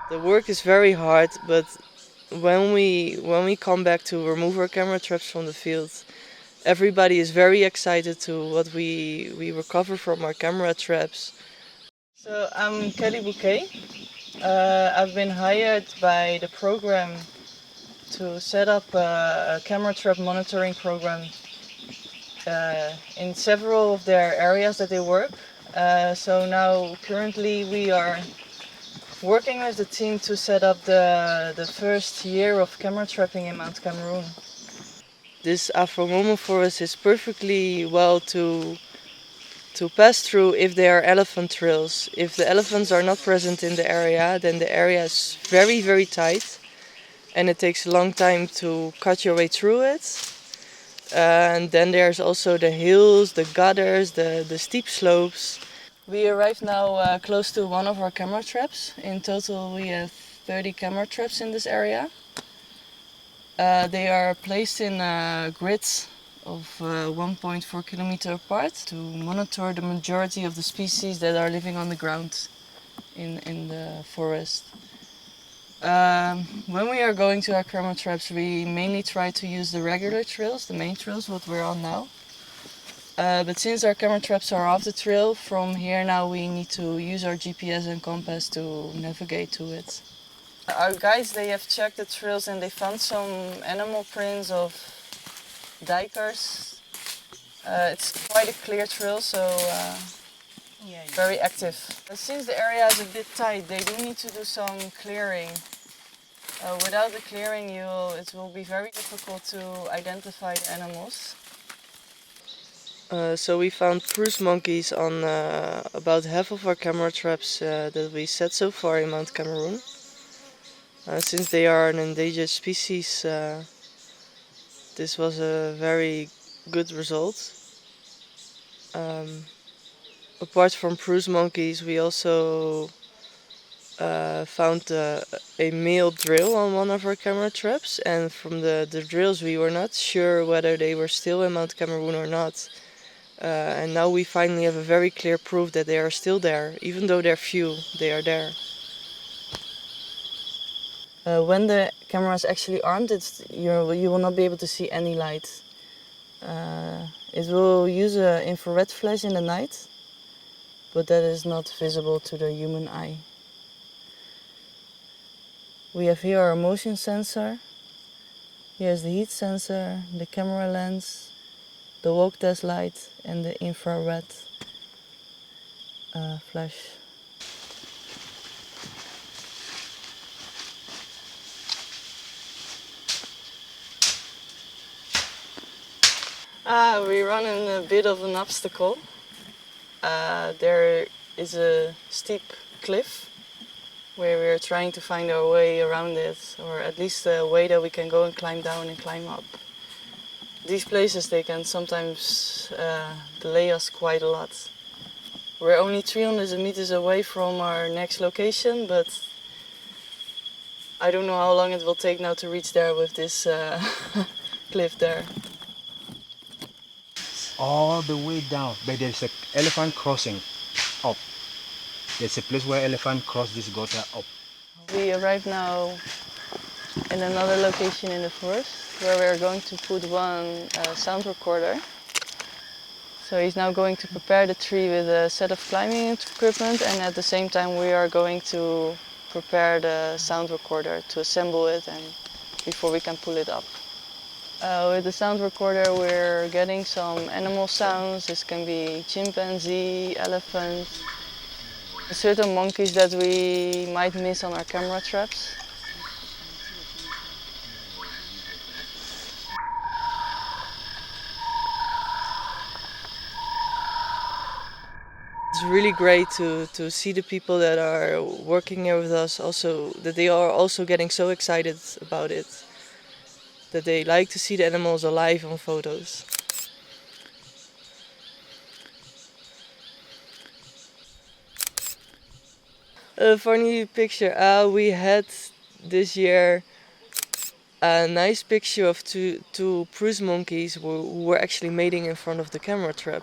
The work is very hard, but when we come back to remove our camera traps from the field, everybody is very excited to what we recover from our camera traps. So I'm Kelly Bouquet. I've been hired by the program to set up a camera trap monitoring program in several of their areas that they work. So now currently we are working with the team to set up the first year of camera trapping in Mount Cameroon. This Afro-Momo forest is perfectly well to pass through if there are elephant trails. If the elephants are not present in the area, then the area is very, very tight and it takes a long time to cut your way through it. And then there's also the hills, the gutters, the steep slopes. We arrived now close to one of our camera traps. In total we have 30 camera traps in this area. They are placed in grids of 1.4 kilometer apart to monitor the majority of the species that are living on the ground in the forest. When we are going to our camera traps, we mainly try to use the regular trails, the main trails, what we're on now. But since our camera traps are off the trail, from here now we need to use our GPS and compass to navigate to it. Our guides, they have checked the trails and they found some animal prints of duikers. It's quite a clear trail, so very active. Since the area is a bit tight, they do need to do some clearing. Without the clearing, it will be very difficult to identify the animals. So we found spruce monkeys on about half of our camera traps that we set so far in Mount Cameroon. Since they are an endangered species, this was a very good result. Apart from spruce monkeys, we also found a male drill on one of our camera traps, and from the drills we were not sure whether they were still in Mount Cameroon or not. And now we finally have a very clear proof that they are still there. Even though they're few, they are there. When the camera is actually armed, you will not be able to see any light. It will use an infrared flash in the night, but that is not visible to the human eye. We have here our motion sensor. Here's the heat sensor, the camera lens, the walk test light and the infrared flash. We run in a bit of an obstacle. There is a steep cliff where we're trying to find our way around it, or at least a way that we can go and climb down and climb up. These places, they can sometimes delay us quite a lot. We're only 300 meters away from our next location, but I don't know how long it will take now to reach there with this cliff there. All the way down, but there's an elephant crossing up. There's a place where elephant cross this gutter up. We arrive now in another location in the forest where we're going to put one sound recorder. So he's now going to prepare the tree with a set of climbing equipment, and at the same time we are going to prepare the sound recorder to assemble it and before we can pull it up. With the sound recorder we're getting some animal sounds. This can be chimpanzee, elephant, certain monkeys that we might miss on our camera traps. It's really great to see the people that are working here with us also, that they are also getting so excited about it, that they like to see the animals alive on photos. A funny picture, we had this year a nice picture of two spruce monkeys who were actually mating in front of the camera trap.